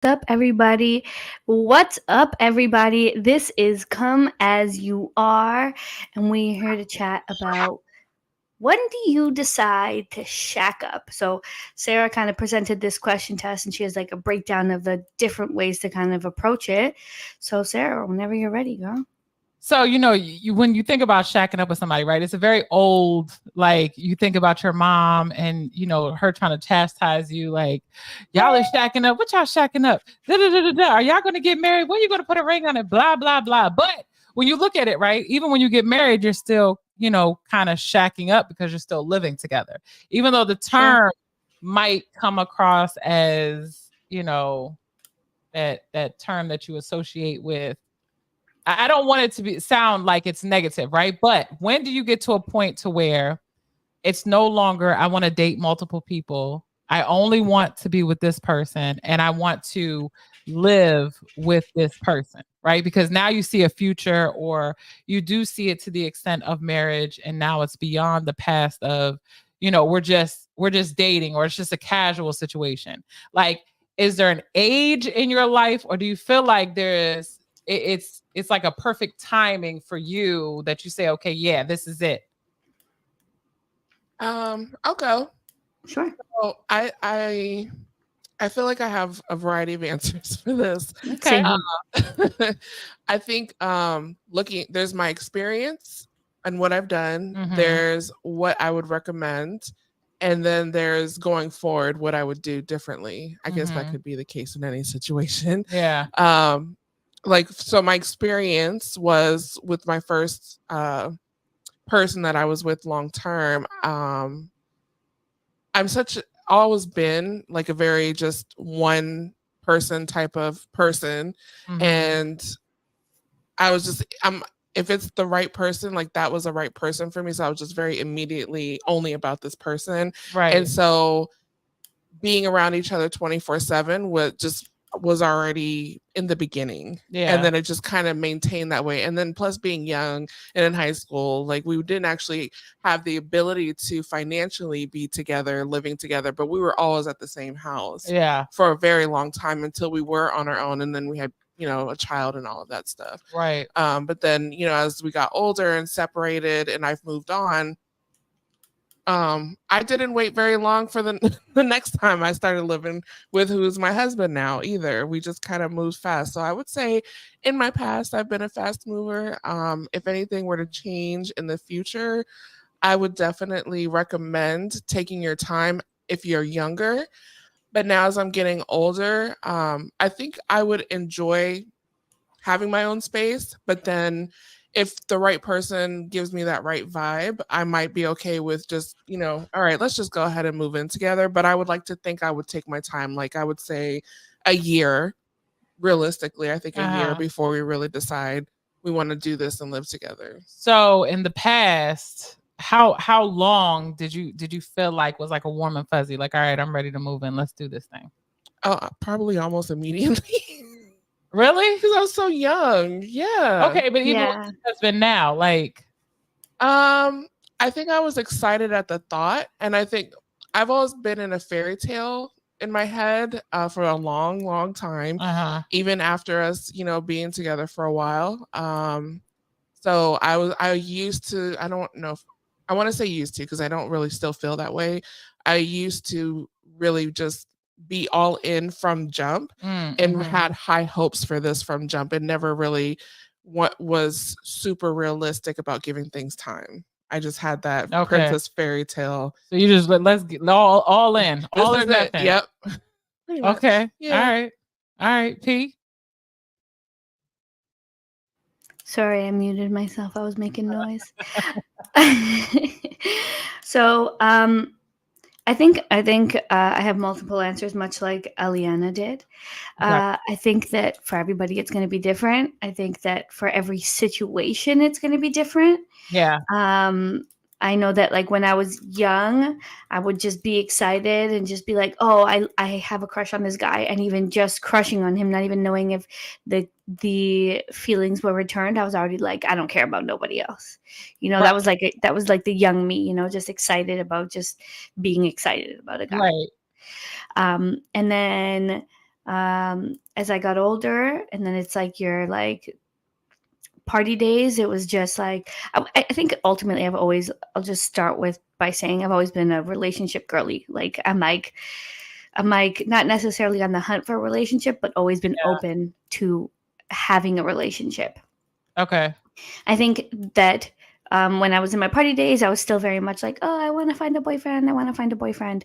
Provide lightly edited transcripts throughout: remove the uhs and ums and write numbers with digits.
Up, everybody? What's up, everybody? This is Come As You Are, and we're here to chat about when do you decide to shack up? So, Sarah kind of presented this question to us, and she has like a breakdown of the different ways to kind of approach it. So, Sarah, whenever you're ready, girl. So, when you think about shacking up with somebody, right? It's a very old, like, you think about your mom and, her trying to chastise you, like, y'all are shacking up. What y'all shacking up? Da, da, da, da, da. Are y'all going to get married? When are you going to put a ring on it? Blah, blah, blah. But when you look at it, right, even when you get married, you're still, kind of shacking up because you're still living together. Even though the term might come across as, that term that you associate with, I don't want it to sound like it's negative, right? But when do you get to a point to where it's no longer I want to date multiple people. I only want to be with this person and I want to live with this person, right? Because now you see a future or you do see it to the extent of marriage and now it's beyond the past of, we're just dating or it's just a casual situation. Like, is there an age in your life or do you feel like it's like a perfect timing for you that you say, okay, yeah, this is it? I'll go. Sure. So I feel like I have a variety of answers for this. Okay. I think there's my experience and what I've done. Mhm. There's what I would recommend. And then there's going forward what I would do differently. I guess that Mhm. could be the case in any situation. Yeah. So my experience was with my first person that I was with long term. Always been like a very just one person type of person. Mhm. And I was just, if it's the right person, like that was the right person for me. So I was just very immediately only about this person. Right. And so being around each other 24/7 was already in the beginning. Yeah. And then it just kind of maintained that way. And then plus being young and in high school, like we didn't actually have the ability to financially be together, living together, but we were always at the same house Yeah. for a very long time until we were on our own. And then we had, a child and all of that stuff. Right. But then, as we got older and separated and I've moved on, I didn't wait very long for the the next time I started living with who's my husband now either. We just kind of moved fast. So I would say in my past I've been a fast mover. If anything were to change in the future, I would definitely recommend taking your time if you're younger. But now as I'm getting older, I think I would enjoy having my own space, but then if the right person gives me that right vibe, I might be okay with just, all right, let's just go ahead and move in together. But I would like to think I would take my time. Like I would say a year, realistically, I think a year before we really decide we want to do this and live together. So in the past, how long did you feel like was like a warm and fuzzy? Like, all right, I'm ready to move in. Let's do this thing. Probably almost immediately. Really? Because I was so young. Yeah. Okay, but even with your husband now, like, I think I was excited at the thought, and I think I've always been in a fairy tale in my head for a long, long time, even after us, being together for a while. So I used to, I don't know if I want to say used to because I don't really still feel that way. I used to really just be all in from jump and had high hopes for this from jump and never really what was super realistic about giving things time. I just had that princess fairy tale. So you just let's get all in. All is it. Yep. Okay. Yeah. All right. P. Sorry, I muted myself. I was making noise. So, I think I have multiple answers, much like Aliana did. I think that for everybody, it's going to be different. I think that for every situation, it's going to be different. Yeah. I know that like when I was young, I would just be excited and just be like, oh, I have a crush on this guy, and even just crushing on him, not even knowing if the feelings were returned, I was already like, I don't care about nobody else. That was like the young me, just excited about just being excited about a guy. Right. And then As I got older, and then it's like your like party days, it was just like I think ultimately I'll just start with by saying I've always been a relationship girly. Like I'm like not necessarily on the hunt for a relationship, but always been open to having a relationship. Okay. I think that when I was in my party days, I was still very much like, oh, I want to find a boyfriend. I want to find a boyfriend.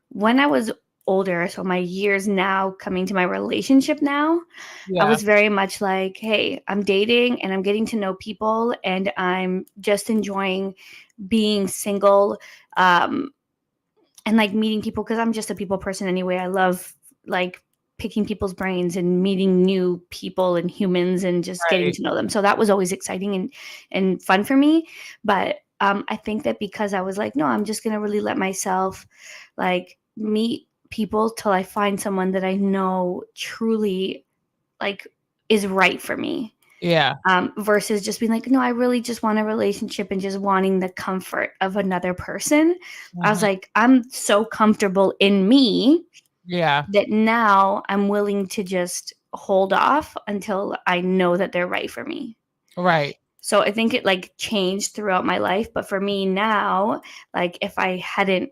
When I was older, so my years now coming to my relationship now, I Yeah. was very much like, hey, I'm dating and I'm getting to know people and I'm just enjoying being single and like meeting people because I'm just a people person anyway. I love like picking people's brains and meeting new people and humans and just getting Right. to know them. So that was always exciting and fun for me. But I think that because I was like, no, I'm just gonna really let myself like meet people till I find someone that I know truly like is right for me. Yeah. Versus just being like, no, I really just want a relationship and just wanting the comfort of another person. I was Mhm. like, I'm so comfortable in me Yeah. that now I'm willing to just hold off until I know that they're right for me. Right. So I think it like changed throughout my life. But for me now, like if I hadn't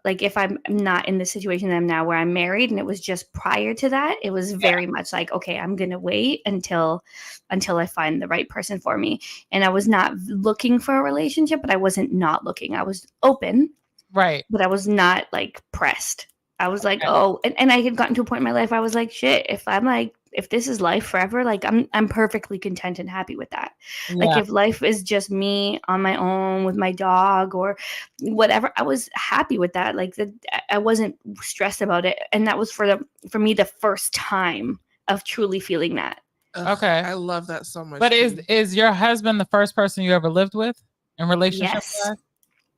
like if I'm not in the situation that I'm now where I'm married and it was just prior to that, it was Yeah. very much like, okay, I'm gonna wait until I find the right person for me. And I was not looking for a relationship, but I wasn't not looking. I was open, Right. but I was not like pressed. I was like, Okay. oh, and I had gotten to a point in my life I was like, shit, if this is life forever, like I'm perfectly content and happy with that. Like Yeah. if life is just me on my own with my dog or whatever, I was happy with that. Like I wasn't stressed about it. And that was for me the first time of truly feeling that. Ugh, Okay. I love that so much. But Katie. is your husband the first person you ever lived with in relationship Yes. wise?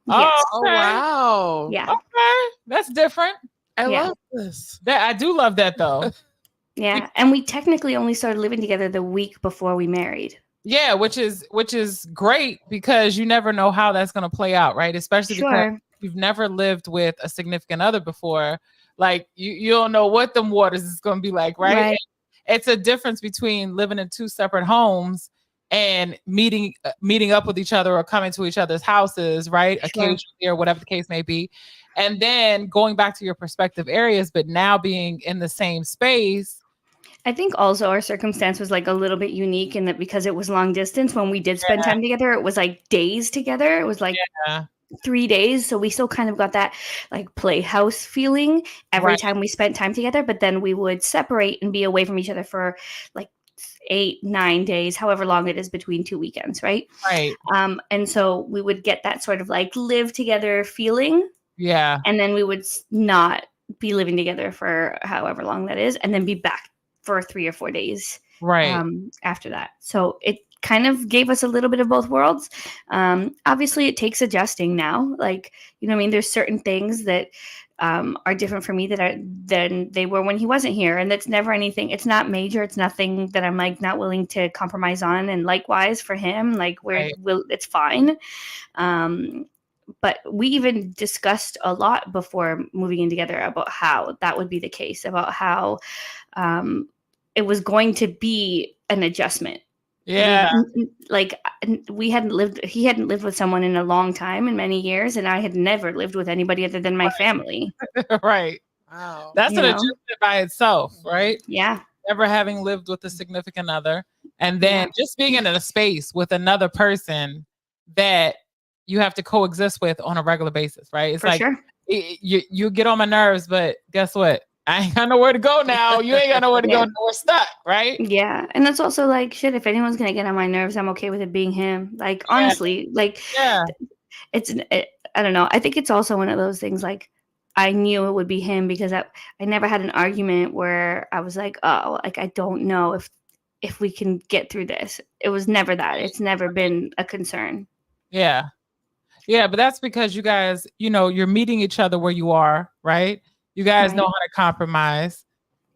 Yes. Oh, Oh okay. wow. Yeah. Okay. That's different. I Yeah. love this. That I do love that though. Yeah. And we technically only started living together the week before we married. Yeah, which is great because you never know how that's going to play out, right? Especially because Sure. you've never lived with a significant other before. Like you don't know what them waters is going to be like, right? Right. It's a difference between living in two separate homes and meeting up with each other or coming to each other's houses, right? Sure. Occasionally or whatever the case may be. And then going back to your prospective areas, but now being in the same space. I think also our circumstance was like a little bit unique in that because it was long distance, when we did spend time together, it was like days together. It was like Yeah, 3 days. So we still kind of got that like playhouse feeling every right, time we spent time together. But then we would separate and be away from each other for like 8, 9 days, however long it is between 2 weekends, right? right. And so we would get that sort of like live together feeling. Yeah, And then we would not be living together for however long that is, and then be back for 3 or 4 days right. after that. So it kind of gave us a little bit of both worlds. Obviously, it takes adjusting now. Like, you know what I mean? There's certain things that are different for me than they were when he wasn't here. And that's never anything. It's not major. It's nothing that I'm like not willing to compromise on. And likewise for him, like Right. it's fine. But we even discussed a lot before moving in together about how that would be the case, about how it was going to be an adjustment. Yeah, He hadn't lived with someone in a long time, in many years, and I had never lived with anybody other than my family. right. Wow. That's You an know? adjustment by itself, right? Yeah. Never having lived with a significant other, and then just being in a space with another person that you have to coexist with on a regular basis, right? It's For like sure. you get on my nerves, but guess what? I ain't got nowhere to go now. You ain't got nowhere to go. Yeah. Now we're stuck, right? Yeah. And that's also like shit, if anyone's gonna get on my nerves, I'm okay with it being him. Like Yeah. honestly, like Yeah, I don't know. I think it's also one of those things like I knew it would be him because I never had an argument where I was like, oh, like I don't know if we can get through this. It was never that. It's never been a concern. yeah, yeah. But that's because you guys, you're meeting each other where you are, right? You guys know Right. how to compromise.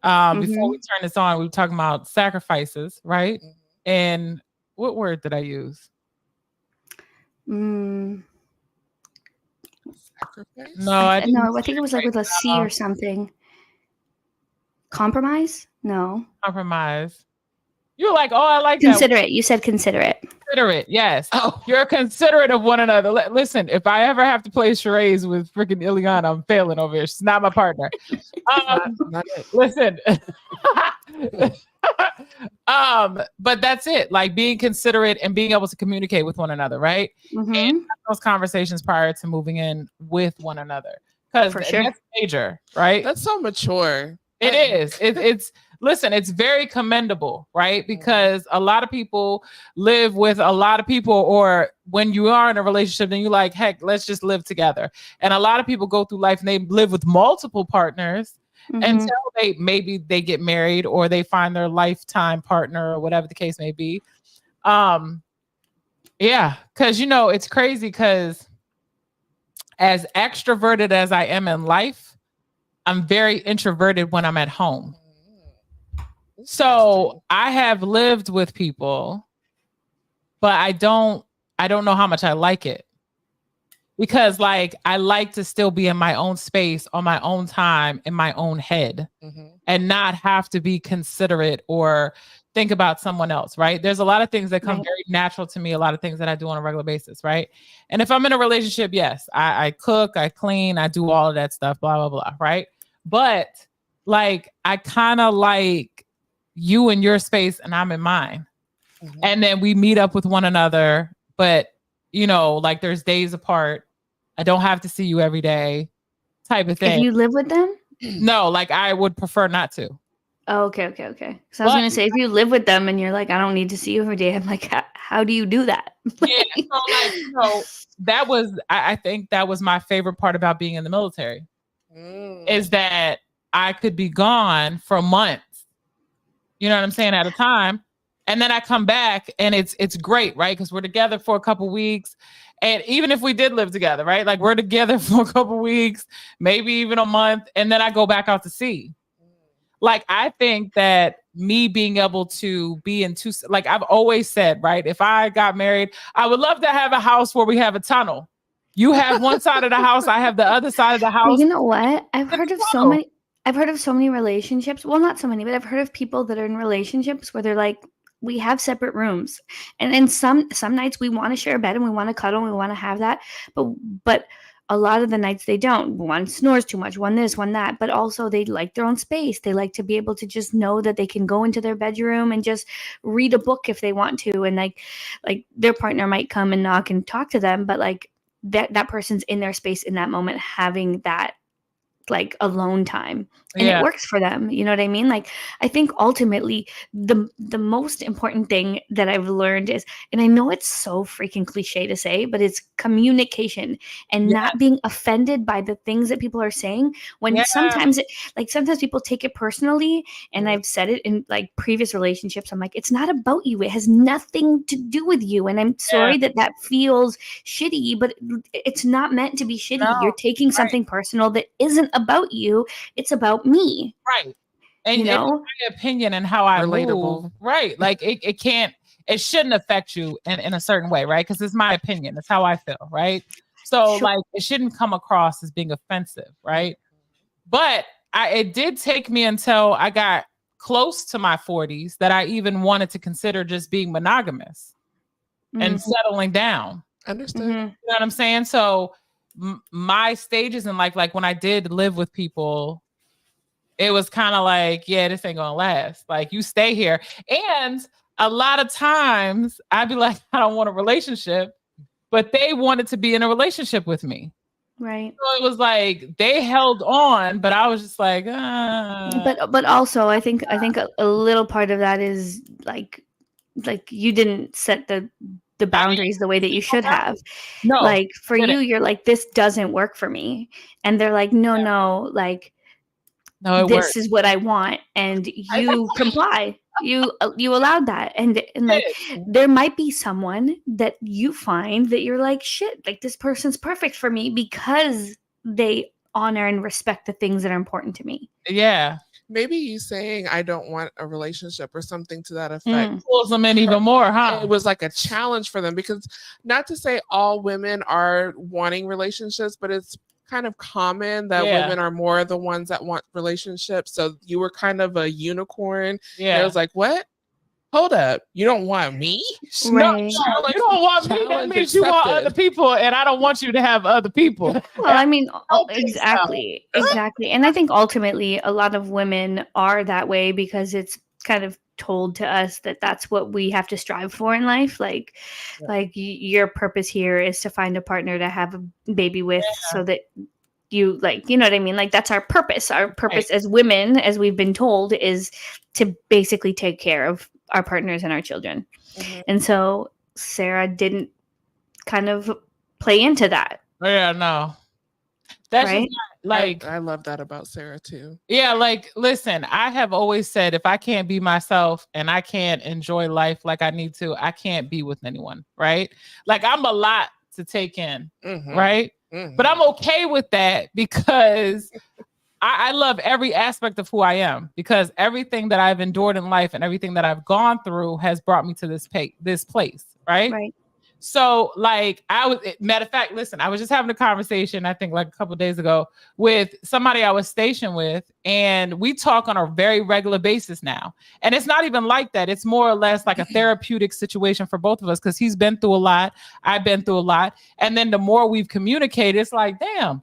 Before we Mhm. turn this on, we were talking about sacrifices, right? Mhm. And what word did I use? Mm. Sacrifice. No, I didn't. No, I think it was like with a C or something. Compromise? No. Compromise. You're like, oh, I like that. Considerate. You said considerate. Considerate, yes. Oh. You're considerate of one another. Listen, if I ever have to play charades with freaking Ileana, I'm failing over here. She's not my partner. Not it. Listen. But that's it. Like being considerate and being able to communicate with one another, right? Mhm. And have those conversations prior to moving in with one another. Because For sure. that's major, right? That's so mature. It is. It's listen, it's very commendable, right? Because a lot of people live with a lot of people, or when you are in a relationship, then you're like, heck, let's just live together. And a lot of people go through life and they live with multiple partners Mhm. until they get married or they find their lifetime partner or whatever the case may be. Yeah, because it's crazy because as extroverted as I am in life, I'm very introverted when I'm at home. So I have lived with people, but I don't know how much I like it. Because like I like to still be in my own space on my own time in my own head and not have to be considerate or think about someone else, right? There's a lot of things that come Right. very natural to me, a lot of things that I do on a regular basis, right? And if I'm in a relationship, yes, I cook, I clean, I do all of that stuff, blah, blah, blah, right? But like I kind of like you in your space and I'm in mine. And then we meet up with one another, but like there's days apart. I don't have to see you every day type of thing. If you live with them? No, like I would prefer not to. Oh, okay. So I was But- gonna say, if you live with them and you're like, I don't need to see you every day, I'm like, how do you do that? Yeah, so like, that was, I think that was my favorite part about being in the military is that I could be gone for months, you know what I'm saying, at a time. And then I come back and it's great, right? Because we're together for a couple weeks. And even if we did live together, right? Like we're together for a couple weeks, maybe even a month. And then I go back out to sea. Like, I think that me being able to be in two, like I've always said, right? If I got married, I would love to have a house where we have a tunnel. You have one side of the house, I have the other side of the But house. you know what? I've heard of so tunnel. many relationships. Well, not so many, but I've heard of people that are in relationships where they're like, we have separate rooms, and then some nights we want to share a bed and we want to cuddle and we want to have that, but a lot of the nights they don't. One snores too much, one this, one that, but also they like their own space. They like to be able to just know that they can go into their bedroom and just read a book if they want to, and like their partner might come and knock and talk to them, but like that person's in their space in that moment, having that like alone time, and Yeah. it works for them. You know what I mean? Like, I think ultimately the most important thing that I've learned is, and I know it's so freaking cliche to say, but it's communication and Yeah. not being offended by the things that people are saying. When Yeah. sometimes people take it personally, and I've said it in like previous relationships. I'm like, it's not about you. It has nothing to do with you. And I'm sorry that feels shitty, but it's not meant to be shitty. No, You're taking something personal that isn't about you. It's about me. Right. And You know? my opinion and how I Relatable. move, right? Like it shouldn't affect you in a certain way, right? Because it's my opinion. It's how I feel, right? So Sure. like it shouldn't come across as being offensive, right? But it did take me until I got close to my 40s that I even wanted to consider just being monogamous and settling down. Understood. Mhm. You know what I'm saying? So my stages in life, like when I did live with people, it was kind of like, yeah, this ain't gonna last. Like you stay here. And a lot of times I'd be like, I don't want a relationship, but they wanted to be in a relationship with me. Right. So it was like they held on, but I was just like, But also I think a little part of that is like you didn't set the boundaries the way that you should have. no, Like for didn't. you, you're like, this doesn't work for me. And they're like, no, like no, it this worked. is what I want. And you comply. You allowed that. And like there might be someone that you find that you're like, shit, like this person's perfect for me because they honor and respect the things that are important to me. Yeah. Maybe you saying I don't want a relationship or something to that effect. Pulls them in even more, huh? It was like a challenge for them, because not to say all women are wanting relationships, but it's kind of common that Yeah. women are more the ones that want relationships. So you were kind of a unicorn. And Yeah. it was like, what? Hold up. You don't want me? No, Right. you don't want me. That Challenge means you want accepted. other people, and I don't want you to have other people. Well, I mean, don't think so. exactly. And I think ultimately a lot of women are that way because it's kind of told to us that that's what we have to strive for in life. Like, your purpose here is to find a partner to have a baby with so that you you know what I mean? Like that's our purpose. Our purpose as women, as we've been told, is to basically take care of our partners and our children. Mhm. And so Sarah didn't kind of play into that. Yeah, no. That's Right? just not, like, I love that about Sarah too. yeah, like, listen, I have always said if I can't be myself and I can't enjoy life like I need to, I can't be with anyone, right? Like, I'm a lot to take in, Mhm. right? Mhm. But I'm okay with that because I love every aspect of who I am, because everything that I've endured in life and everything that I've gone through has brought me to this place, right? Right. So, like, matter of fact, listen, I was just having a conversation, I think like a couple of days ago, with somebody I was stationed with, and we talk on a very regular basis now. And it's not even like that. It's more or less like a therapeutic situation for both of us, because he's been through a lot, I've been through a lot. And then the more we've communicated, it's like, damn,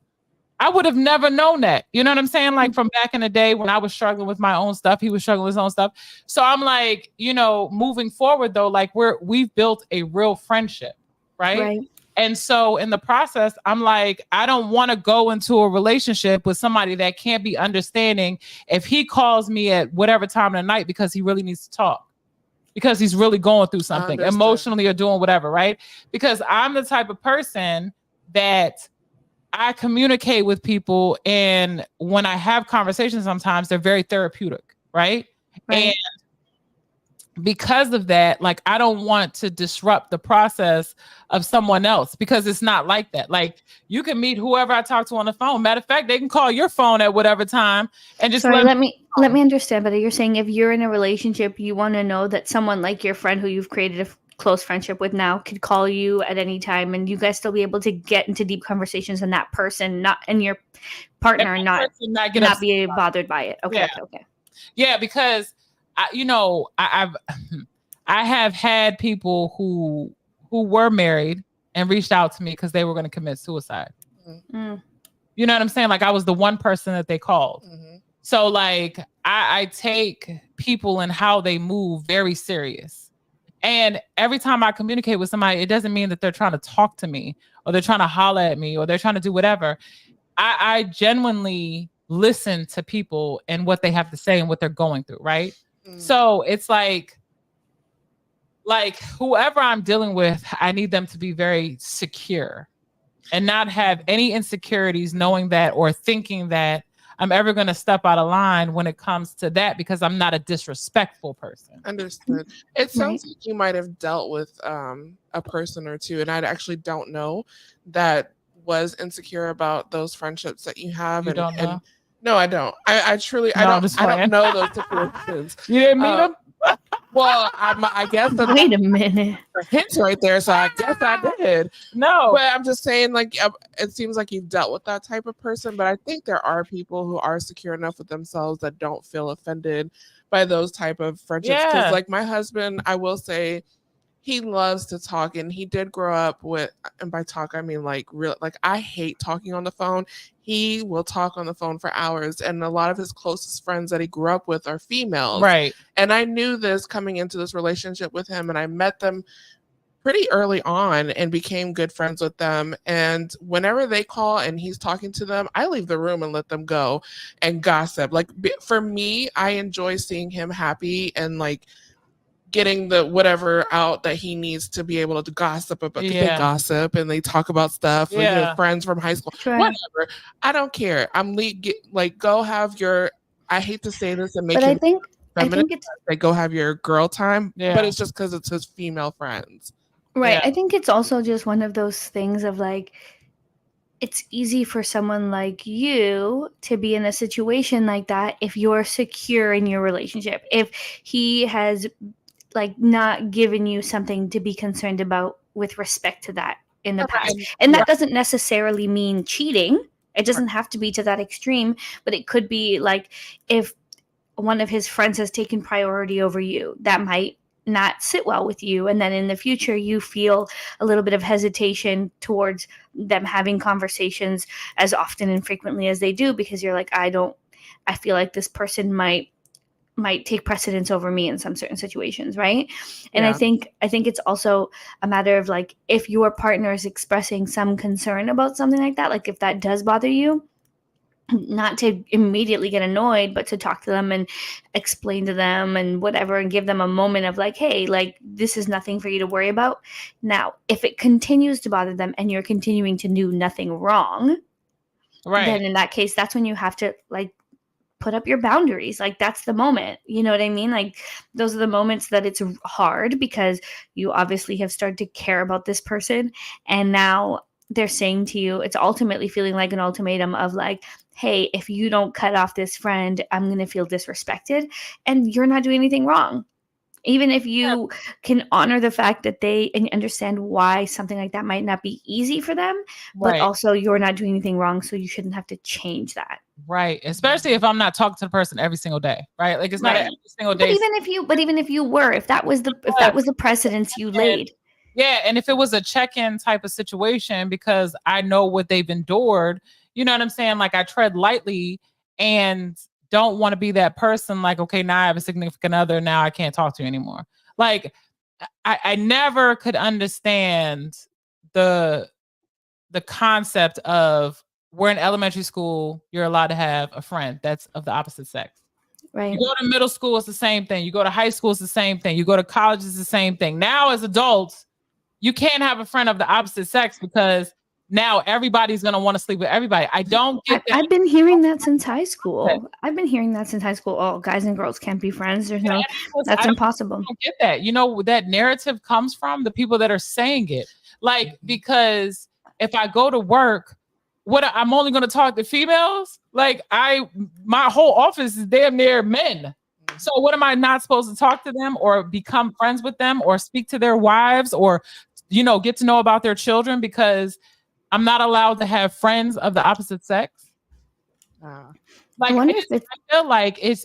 I would have never known that. You know what I'm saying? Like from back in the day when I was struggling with my own stuff, he was struggling with his own stuff. So I'm like, moving forward though, like we've built a real friendship, right? And so in the process, I'm like, I don't want to go into a relationship with somebody that can't be understanding if he calls me at whatever time of the night because he really needs to talk, because he's really going through something Understood. emotionally or doing whatever, right? Because I'm the type of person that I communicate with people, and when I have conversations, sometimes they're very therapeutic, right? And because of that, like, I don't want to disrupt the process of someone else, because it's not like that. Like, you can meet whoever I talk to on the phone. Matter of fact, they can call your phone at whatever time and just let me understand better. You're saying if you're in a relationship, you want to know that someone like your friend who you've created a close friendship with now could call you at any time, and you guys still be able to get into deep conversations, and that person and your partner not be bothered by it. Okay. Yeah, because I have had people who were married and reached out to me because they were going to commit suicide. Mm-hmm. You know what I'm saying? Like, I was the one person that they called. Mm-hmm. So like, I take people and how they move very serious. And every time I communicate with somebody, it doesn't mean that they're trying to talk to me or they're trying to holler at me or they're trying to do whatever. I genuinely listen to people and what they have to say and what they're going through, right? So it's like whoever I'm dealing with, I need them to be very secure and not have any insecurities knowing that or thinking that I'm ever going to step out of line when it comes to that, because I'm not a disrespectful person. Understood. It sounds like you might have dealt with a person or two, and I actually don't know, that was insecure about those friendships that you have. You don't know? No, I don't. I truly, I don't know those situations. You didn't meet them? Well, I guess that's wait a minute. a hint right there, so I guess I did. No, but I'm just saying, like, it seems like you've dealt with that type of person, but I think there are people who are secure enough with themselves that don't feel offended by those type of friendships. Because like my husband, I will say, he loves to talk, and he did grow up with, and by talk I mean like real, like I hate talking on the phone. He will talk on the phone for hours, and a lot of his closest friends that he grew up with are females. Right. And I knew this coming into this relationship with him, and I met them pretty early on and became good friends with them. And whenever they call and he's talking to them, I leave the room and let them go and gossip. Like, for me, I enjoy seeing him happy and like getting the whatever out that he needs to be able to gossip about. They gossip and they talk about stuff with his friends from high school. Whatever. I don't care. I'm like, go have your, I hate to say this and make I think it's like, go have your girl time. But it's just because it's his female friends. Right. I think it's also just one of those things of like, it's easy for someone like you to be in a situation like that if you're secure in your relationship. If he has like not given you something to be concerned about with respect to that in the past. And that doesn't necessarily mean cheating. It doesn't have to be to that extreme, but it could be like if one of his friends has taken priority over you, that might not sit well with you. And then in the future, you feel a little bit of hesitation towards them having conversations as often and frequently as they do, because you're like, I feel like this person might take precedence over me in some certain situations, right? And Yeah. I think it's also a matter of like, if your partner is expressing some concern about something like that, like if that does bother you, not to immediately get annoyed, but to talk to them and explain to them and whatever, and give them a moment of like, hey, like, this is nothing for you to worry about. Now, if it continues to bother them and you're continuing to do nothing wrong, Right. then in that case, that's when you have to like put up your boundaries. Like, that's the moment, you know what I mean? Like, those are the moments that it's hard, because you obviously have started to care about this person, and now they're saying to you, it's ultimately feeling like an ultimatum of like, hey, if you don't cut off this friend, I'm going to feel disrespected, and you're not doing anything wrong. Even if you can honor the fact that they and understand why something like that might not be easy for them, but Right. also you're not doing anything wrong, so you shouldn't have to change that. Right. Especially if I'm not talking to the person every single day. Right. Like it's not Right. every single But day. even if you were, if that was the precedence you laid. Yeah. And if it was a check-in type of situation, because I know what they've endured, you know what I'm saying? Like I tread lightly and don't want to be that person. Like, okay, now I have a significant other. Now I can't talk to you anymore. Like I never could understand the concept of, we're in elementary school, you're allowed to have a friend that's of the opposite sex. Right. You go to middle school, it's the same thing. You go to high school, it's the same thing. You go to college, it's the same thing. Now, as adults, you can't have a friend of the opposite sex, because now everybody's going to want to sleep with everybody. I don't get that. I've been hearing that since high school. Oh, guys and girls can't be friends. That's impossible. I don't get that. You know, that narrative comes from the people that are saying it. Like, because if I go to work, I'm only going to talk to females? Like my whole office is damn near men. So what am I not supposed to talk to them or become friends with them or speak to their wives or, you know, get to know about their children, because I'm not allowed to have friends of the opposite sex? Like, I feel like it's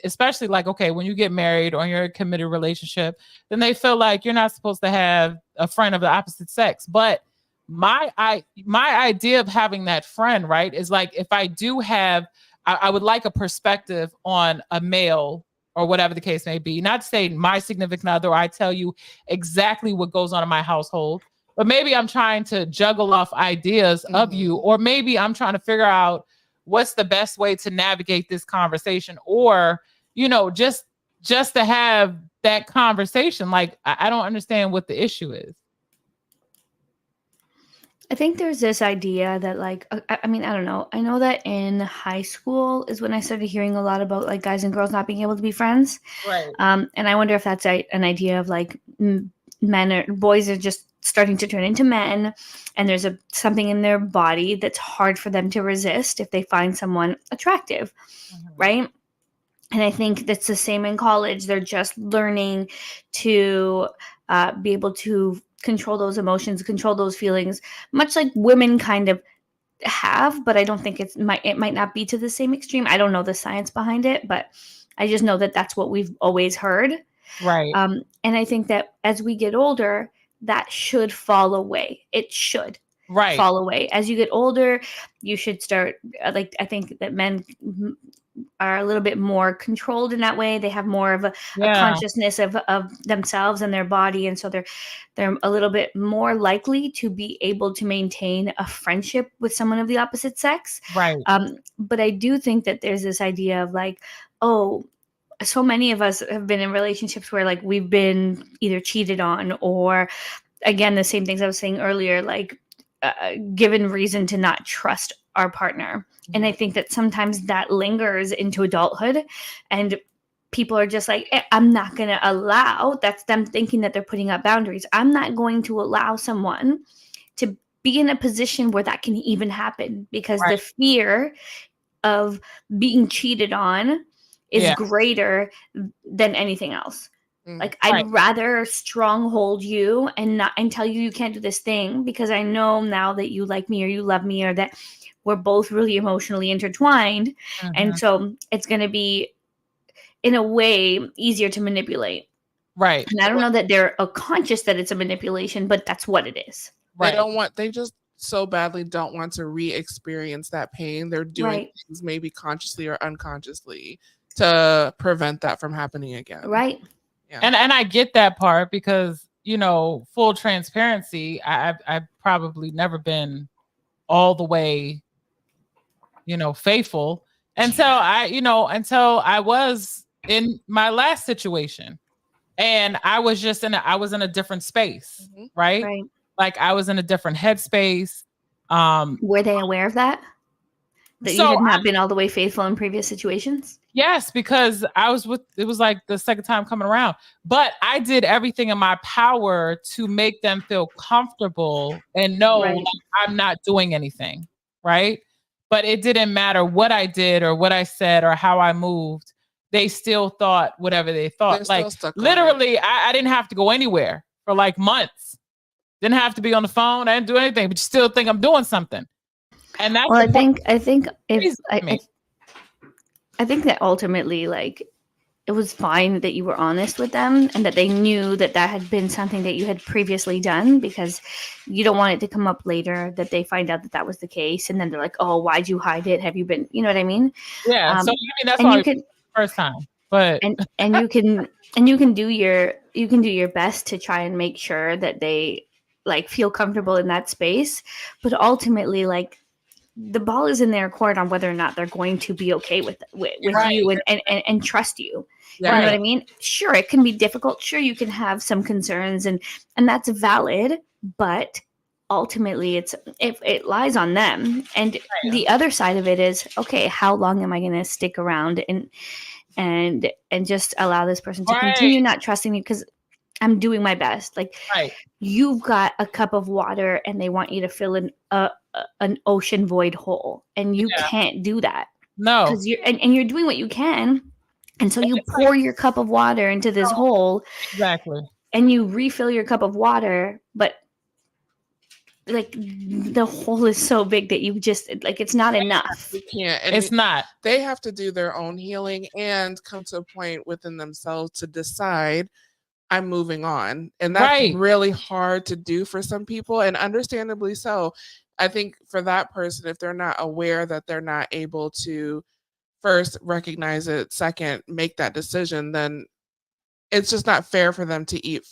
especially like, okay, when you get married or you're in a committed relationship, then they feel like you're not supposed to have a friend of the opposite sex. But my idea of having that friend, right, is like, if I do have, I would like a perspective on a male or whatever the case may be. Not to say my significant other, I tell you exactly what goes on in my household, but maybe I'm trying to juggle off ideas of you, or maybe I'm trying to figure out what's the best way to navigate this conversation, or, you know, just to have that conversation. Like, I don't understand what the issue is. I think there's this idea that like, I mean, I don't know. I know that in high school is when I started hearing a lot about like guys and girls not being able to be friends. Right. And I wonder if that's an idea of like men or boys are just starting to turn into men, and there's something in their body that's hard for them to resist if they find someone attractive, right? And I think that's the same in college. They're just learning to be able to control those emotions, control those feelings, much like women kind of have, but I don't think it might not be to the same extreme. I don't know the science behind it, but I just know that that's what we've always heard. Right. And I think that as we get older, that should fall away. It should fall away. As you get older, you should start, like, I think that men are a little bit more controlled in that way. They have more of a consciousness of themselves and their body, and so they're a little bit more likely to be able to maintain a friendship with someone of the opposite sex. Right. But I do think that there's this idea of like, oh, so many of us have been in relationships where like we've been either cheated on, or again, the same things I was saying earlier, like given reason to not trust our partner. And I think that sometimes that lingers into adulthood, and people are just like, I'm not going to allow, that's them thinking that they're putting up boundaries. I'm not going to allow someone to be in a position where that can even happen, because the fear of being cheated on is greater than anything else. Like, I'd rather stronghold you and tell you can't do this thing, because I know now that you like me or you love me, or that we're both really emotionally intertwined. And Mhm. so it's going to be, in a way, easier to manipulate. Right. And I don't know that they're conscious that it's a manipulation, but that's what it is. Right. They just so badly don't want to re-experience that pain. They're doing Right. things maybe consciously or unconsciously to prevent that from happening again. Right. Yeah. And I get that part because, you know, full transparency, I've probably never been all the way, you know, faithful until I was in my last situation, and I was in a different space, Mhm. right? Right. Like I was in a different headspace. Were they aware of that? That you So had not been all the way faithful in previous situations? yes, because it was like the second time coming around, but I did everything in my power to make them feel comfortable and know Right. like, I'm not doing anything, right? But it didn't matter what I did or what I said or how I moved. They still thought whatever they They're thought. still Like stuck on it. literally, I didn't have to go anywhere for like months. Didn't have to be on the phone. I didn't do anything, but you still think I'm doing something. And that's Well, the part I think if crazy to me. I think that ultimately, like, it was fine that you were honest with them and that they knew that that had been something that you had previously done, because you don't want it to come up later that they find out that that was the case, and then they're like, "Oh, why'd you hide it? Have you been?" You know what I mean? Yeah. So I Um, mean, that's and why you could first time. But and you can do your best to try and make sure that they like feel comfortable in that space, but ultimately, like, the ball is in their court on whether or not they're going to be okay with Right. you and trust you. Yeah. You know what Right. I mean? Sure, it can be difficult. Sure, you can have some concerns, and that's valid, but ultimately it lies on them. And the other side of it is, okay, how long am I going to stick around and just allow this person to continue Right. not trusting me because I'm doing my best. Like, Right. you've got a cup of water and they want you to fill in an ocean void hole, and you Yeah. can't do that No. because you're doing what you can. And so you it's pour your cup of water into this hole Exactly. and you refill your cup of water, but like the hole is so big that you just like it's not enough. You can't. And It's not. they have to do their own healing and come to a point within themselves to decide, I'm moving on. And that's Right. really hard to do for some people, and understandably so. I think for that person, if they're not aware that they're not able to first recognize it, second make that decision, then it's just not fair for them to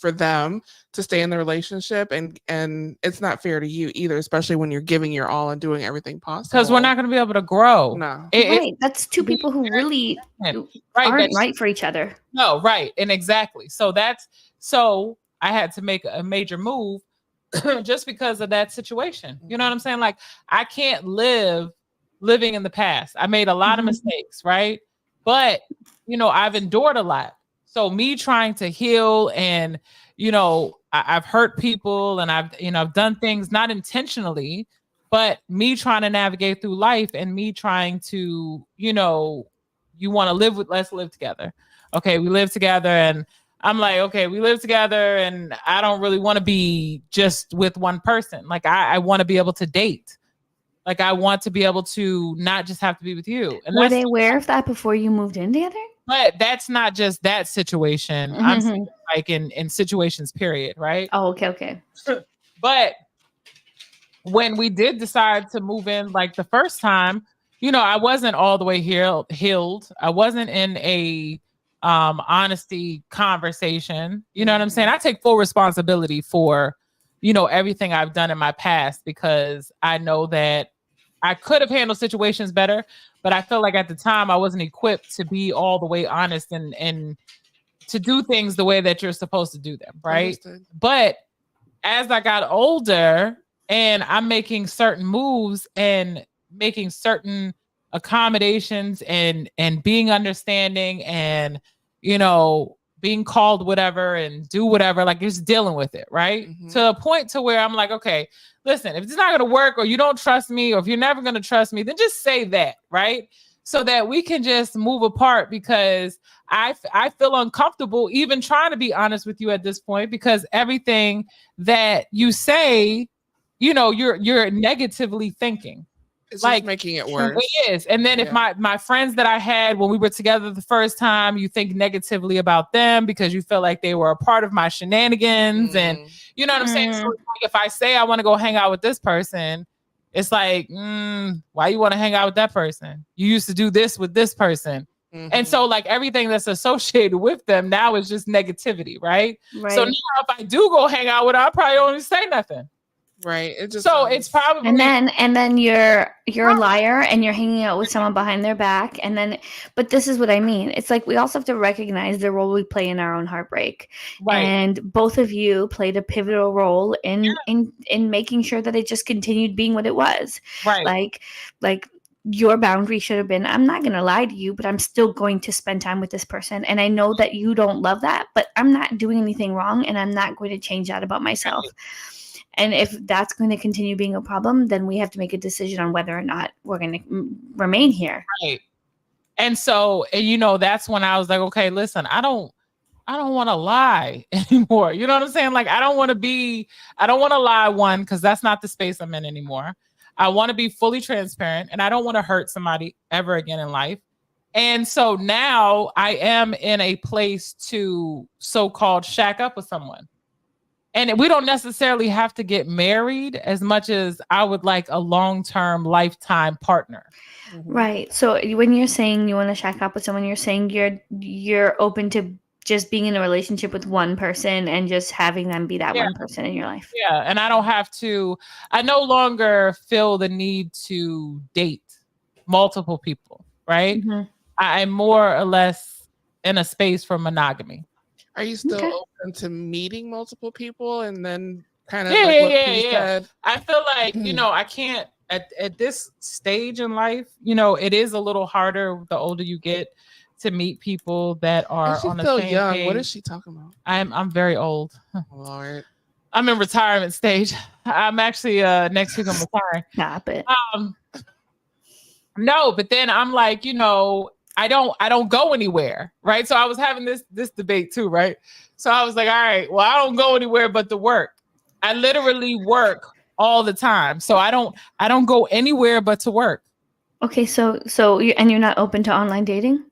stay in the relationship, and it's not fair to you either, especially when you're giving your all and doing everything possible. Because we're not going to be able to grow. No. Right. That's two people who really Right. aren't That's- right for each other. No, right. And exactly. So I had to make a major move just because of that situation. You know what I'm saying? Like I can't living in the past. I made a lot of Mhm. mistakes, right? But you know, I've endured a lot. So me trying to heal and I've hurt people and I've done things not intentionally, but me trying to navigate through life and me trying to, you want to let's live together. Okay, we live together and I'm like, okay, we live together and I don't really want to be just with one person. Like I want to be able to date. Like I want to be able to not just have to be with you. And Were they aware of that before you moved in together? but that's not just that situation. I'm saying like in situations, period, right? Oh, okay. But when we did decide to move in, like the first time, I wasn't all the way healed. I wasn't in a honesty conversation. You know what I'm saying? I take full responsibility for, everything I've done in my past, because I know that I could have handled situations better, but I feel like at the time I wasn't equipped to be all the way honest and to do things the way that you're supposed to do them, right? Understood. But as I got older and I'm making certain moves and making certain accommodations and being understanding and being called whatever and do whatever, like just dealing with it, right? Mhm. To a point to where I'm like, okay, listen, if it's not going to work or you don't trust me or if you're never going to trust me, then just say that, right? So that we can just move apart, because I feel uncomfortable even trying to be honest with you at this point, because everything that you say, you're negatively thinking. It's Like, just making it Sure. worse. it is. And then if my friends that I had when we were together the first time, you think negatively about them because you feel like they were a part of my shenanigans. And you know what I'm saying? So it's like if I say I want to go hang out with this person, it's like, why you want to hang out with that person? You used to do this with this person. And so like everything that's associated with them now is just negativity, right? Right. So now if I do go hang out with her, I probably don't say nothing. Right. It just So it's probably and then you're a liar and you're hanging out with someone behind their back, and then but this is what I mean. It's like we also have to recognize the role we play in our own heartbreak. right. And both of you played a pivotal role in making sure that it just continued being what it was. Right. Like your boundary should have been, I'm not going to lie to you, but I'm still going to spend time with this person. And I know that you don't love that, but I'm not doing anything wrong, and I'm not going to change that about myself. And if that's going to continue being a problem, then we have to make a decision on whether or not we're going to remain here. Right. And so, and you know, that's when I was like, okay, listen, I don't want to lie anymore. You know what I'm saying? Like, I don't want to lie, one, because that's not the space I'm in anymore. I want to be fully transparent, and I don't want to hurt somebody ever again in life. And so now I am in a place to so-called shack up with someone. And we don't necessarily have to get married as much as I would like a long-term lifetime partner. Right. So when you're saying you want to shack up with someone, you're saying you're open to just being in a relationship with one person and just having them be that one person in your life. Yeah. And I no longer feel the need to date multiple people, right? Mm-hmm. I'm more or less in a space for monogamy. Are you still open to meeting multiple people and then kind of said? I feel like, you know, I can't at this stage in life, you know, it is a little harder the older you get to meet people that are on the same young. page. What is she talking about? I'm very old. Lord. I'm in retirement stage. I'm actually next week I'm retiring. Stop it. No, but then I'm like, you know, I don't go anywhere, right? So I was having this debate too, right? So I was like, all right, well, I don't go anywhere but to work. I literally work all the time. So I don't go anywhere but to work. Okay, so you're not open to online dating?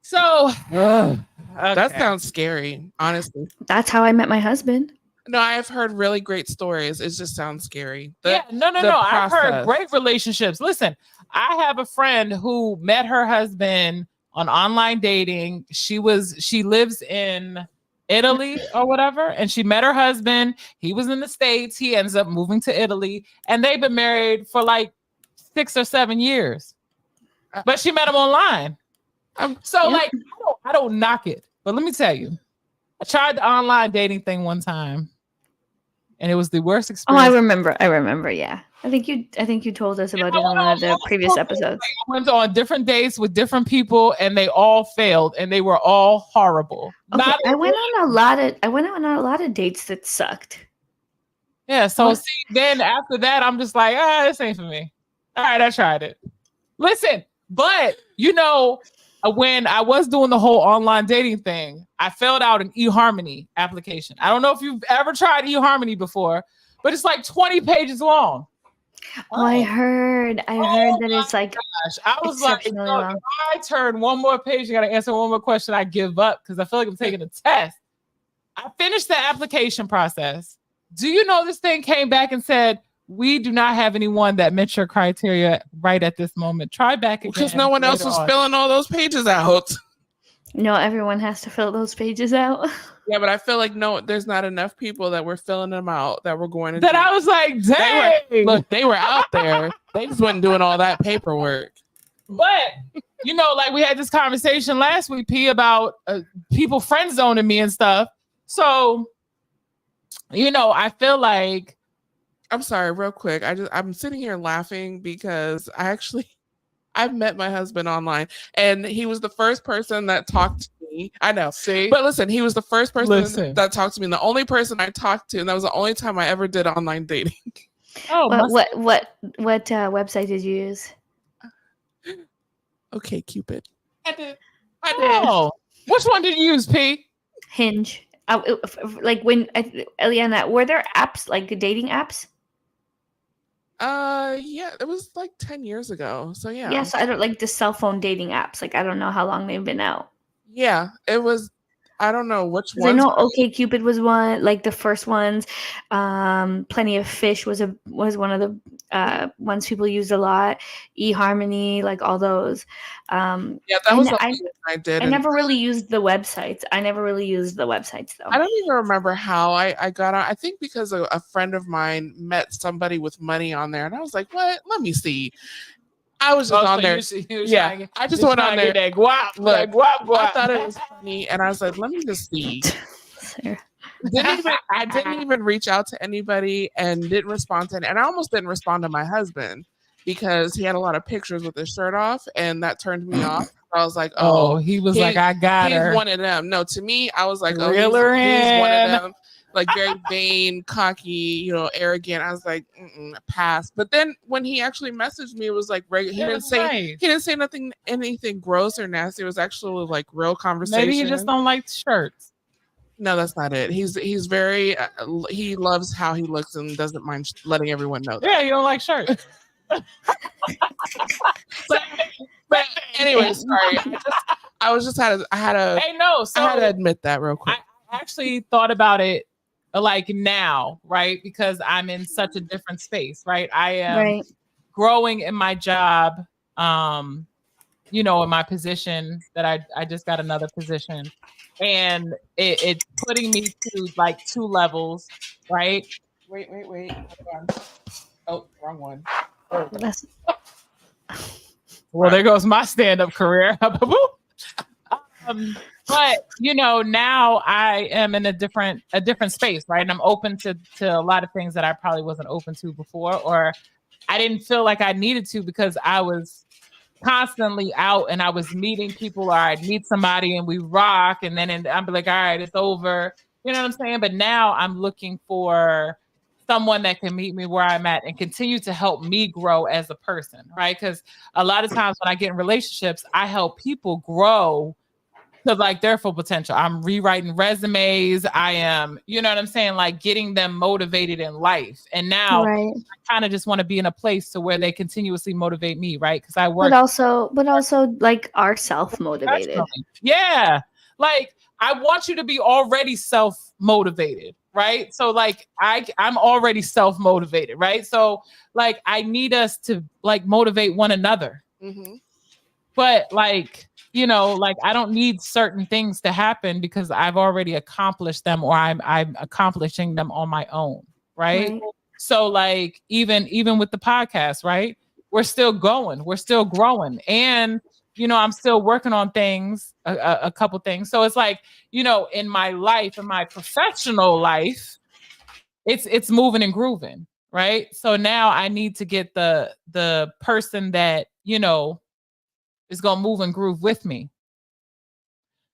So that sounds scary, honestly. That's how I met my husband. No, I've heard really great stories. It just sounds scary. No. I've heard great relationships. Listen, I have a friend who met her husband on online dating. She lives in Italy or whatever, and she met her husband. He was in the States. He ends up moving to Italy, and they've been married for like 6 or 7 years. But she met him online. Like, I don't knock it. But let me tell you, I tried the online dating thing one time, and it was the worst experience. Oh, I remember. Yeah, I think you told us about it on one of the previous episodes. I went on different dates with different people, and they all failed, and they were all horrible. Okay, I went on a lot of dates that sucked. Yeah. So then after that, I'm just like, this ain't for me. All right, I tried it. Listen, but you know, when I was doing the whole online dating thing, I filled out an eHarmony application. I don't know if you've ever tried eHarmony before, but it's like 20 pages long. Oh, I heard that it's like, gosh. I was like, if I turn one more page, I got to answer one more question, I give up because I feel like I'm taking a test. I finished the application process. Do you know this thing came back and said, we do not have anyone that met your criteria right at this moment. Try back again. Because no one else was filling all those pages out. No, everyone has to fill those pages out. Yeah, but I feel like there's not enough people that were filling them out that were going to. That I was like, dang. They were out there. They just wasn't doing all that paperwork. But you know, like we had this conversation last week, P, about people friend zoning me and stuff. So, you know, I feel like. I'm sorry, real quick. I'm sitting here laughing because I've met my husband online, and he was the first person that talked to me. I know. See? But listen, he was the first person that talked to me, and the only person I talked to, and that was the only time I ever did online dating. Oh, what website did you use? Okay, Cupid. I did. Oh, which one did you use, P? Hinge. Like when Eliana, were there apps like dating apps? Yeah, it was like 10 years ago. So yeah. Yes, I don't like the cell phone dating apps. Like I don't know how long they've been out. Yeah, it was. I don't know which 'Cause I ones. know OkCupid was one, like the first ones. Plenty of Fish was one of the ones people used a lot. eHarmony, like all those. Yeah, that was And the only one I did. I And never really used the websites. I never really used the websites though. I don't even remember how I got on. I think because a friend of mine met somebody with money on there, and I was like, "What? Let me see." I was just on there. Yeah, I just went on there. That guap, Look, that guap. I thought it was funny, and I was like, "Let me just see." Sarah. I didn't even reach out to anybody and didn't respond to it. And I almost didn't respond to my husband because he had a lot of pictures with his shirt off, and that turned me off. I was like, Oh, he was like, I got he's her. one of them. No, to me, I was like, oh, Reel he's her one of in. them. Like very vain, cocky, arrogant. I was like, pass. But then when he actually messaged me, it was like regular. He didn't say anything gross or nasty. It was actually like real conversation. Maybe he just don't like shirts. No, that's not it. He's very he loves how he looks and doesn't mind letting everyone know that. Yeah, you don't like shirts. but anyway, sorry. I had to admit that real quick. I actually thought about it like now, right? Because I'm in such a different space, right? I am growing in my job, in my position that I just got another position. And it's putting me to like 2 levels, right? Wait. Hold on. Oh, wrong one. Oh. Well, there goes my stand-up career. But now I am in a different space, right? And I'm open to a lot of things that I probably wasn't open to before, or I didn't feel like I needed to because I was constantly out and I was meeting people, or I'd meet somebody and we rock, and then I'm like, all right, it's over. You know what I'm saying? But now I'm looking for someone that can meet me where I'm at and continue to help me grow as a person, right? Because a lot of times when I get in relationships, I help people grow to like their full potential. I'm rewriting resumes. I am, you know what I'm saying? Like getting them motivated in life. And now I kind of just want to be in a place to where they continuously motivate me, right? Because I work. But also like are self-motivated. Yeah. Like I want you to be already self-motivated, right? So like I'm already self-motivated, right? So like I need us to like motivate one another. Mm-hmm. But like, like I don't need certain things to happen because I've already accomplished them, or I'm accomplishing them on my own, right? So like even with the podcast, right? We're still going, we're still growing, and I'm still working on things, a couple things. So it's like, in my life, in my professional life, it's moving and grooving, right? So now I need to get the person that is gonna move and groove with me.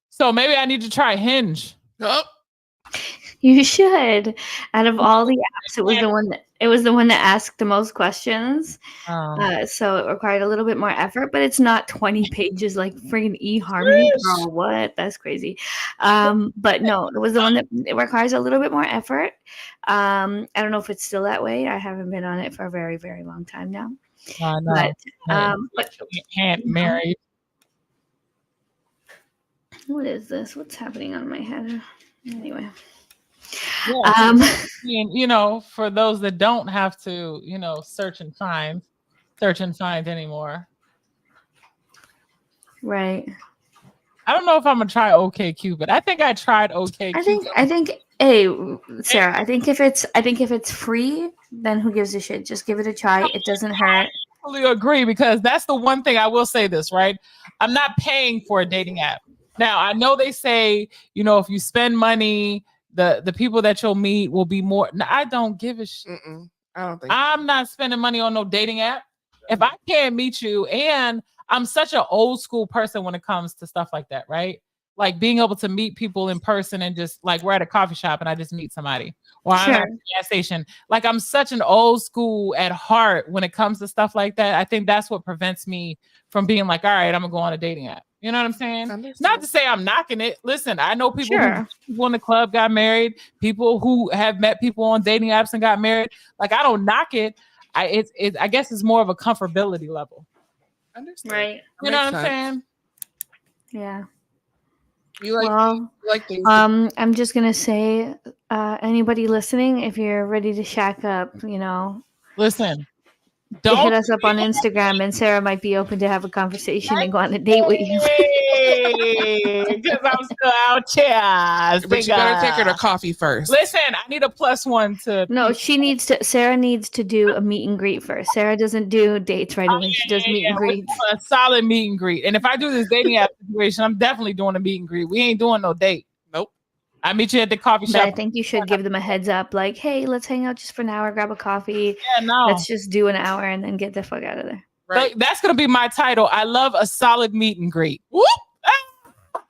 So maybe I need to try Hinge. Oh. You should. Out of all the apps, it was the one that asked the most questions. So it required a little bit more effort, but it's not 20 pages like friggin' eHarmony. Girl, what? That's crazy. But no, it was the one that it requires a little bit more effort. I don't know if it's still that way. I haven't been on it for a very, very long time now. But married. What is this? What's happening on my head? Anyway. And for those that don't have to, search and find anymore. Right. I don't know if I'm gonna try OkCupid. I think I tried OkCupid. I think hey, Sarah, I think if it's free, then who gives a shit? Just give it a try. It doesn't hurt. I totally agree, because that's the one thing I will say this, right? I'm not paying for a dating app. Now, I know they say, if you spend money, the people that you'll meet will be more. No, I don't give a shit. I don't think I'm not spending money on no dating app. If I can't meet you, and I'm such an old school person when it comes to stuff like that, right? Like being able to meet people in person and just like we're at a coffee shop and I just meet somebody, or I'm at a gas station. Like I'm such an old school at heart when it comes to stuff like that. I think that's what prevents me from being like, all right, I'm gonna go on a dating app. You know what I'm saying? Not to say I'm knocking it. Listen, I know people who in the club got married, people who have met people on dating apps and got married. Like I don't knock it. I guess it's more of a comfortability level. Understood. Right. You know what I'm Makes sense. saying? Yeah. You like Well, you like things. I'm just gonna say, anybody listening, if you're ready to shack up, Listen, hit don't us up on Instagram, and Sarah might be open to have a conversation and go on a date with you. because I'm still out here. but you better take her to coffee first. Listen, I need a +1 to. No, Sarah needs to do a meet and greet first. Sarah doesn't do dates right away. She does meet and greets. A solid meet and greet. And if I do this dating app situation, I'm definitely doing a meet and greet. We ain't doing no date. Nope. I meet you at the coffee But I shop. think you should give them a heads up, like, hey, let's hang out just for an hour, grab a coffee. Yeah, no. Let's just do an hour and then get the fuck out of there. Right. So that's gonna be my title. I love a solid meet and greet. Whoop!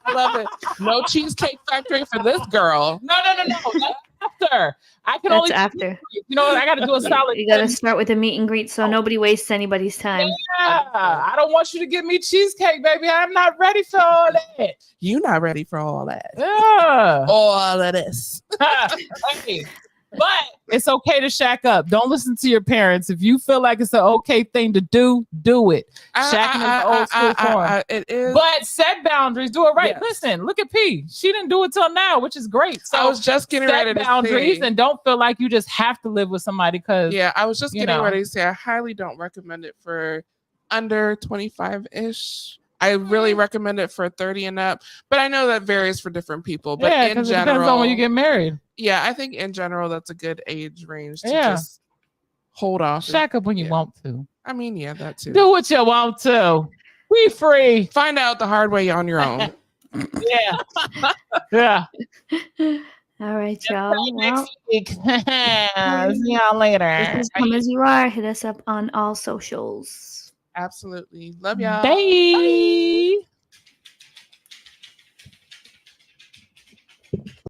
I love it. No Cheesecake Factory for this girl. No. That's after. I can That's only after. I gotta do a solid. You gotta start with a meet and greet so nobody wastes anybody's time. Yeah, I don't want you to give me cheesecake, baby. I'm not ready for all that. You not ready for all that. Yeah. All of this. Hey, but it's okay to shack up. Don't listen to your parents. If you feel like it's an okay thing to do it. Shacking is the old school form. It is. But set boundaries. Do it right. Yes. Listen, look at P. She didn't do it till now, which is great. So I was just getting ready set to boundaries say, and don't feel like you just have to live with somebody because yeah, I was just you getting know. ready to say I highly don't recommend it for under 25-ish. I really recommend it for 30 and up, but I know that varies for different people. But yeah, in because it general, depends on when you get married. yeah, I think in general that's a good age range to Yeah. just hold off. Shack up when you yeah. want to. I mean, yeah, that too. Do what you want to. Be free. Find out the hard way on your own. Yeah. Yeah. All right, y'all. Well, Next week. See y'all later. this is Come As You Are. Hit us up on all socials. Absolutely. Love y'all. Bye.